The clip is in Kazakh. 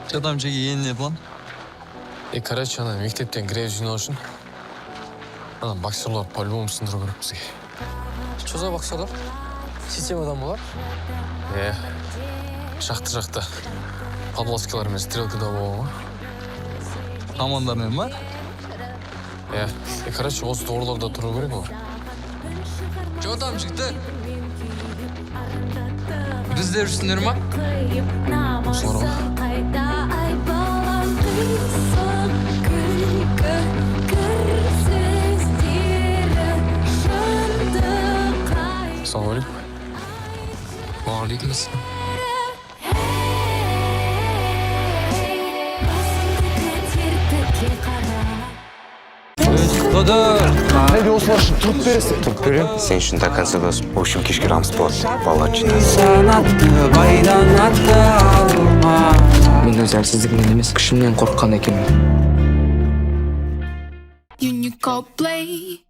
Жадамча кейін не план? Короче, ана мектептен грек жинау үшін ана боксерлар по-любому сындыру керек бізге. Что за боксерлар? Системадан болар? Жақты подвоскалар мен стрелкада болуы ма? Командармен ба? Короче, осы тоғырларда тұру керек олар. Жотам жігіттер. Біздер үшсіңдер ма? Осылар ғой. Ассалаумағалейкум. Уағалейкум ассалам. Haydi oslar үшін тұрып бересің. Тұрып берем. Сен үшін до конца дос. В общем, кешке рамс болады. Палатчина. Санатты байдан атты алма. Мен өз әлсіздігімнен емес, күшімнен қорыққан екенмін. Unique play.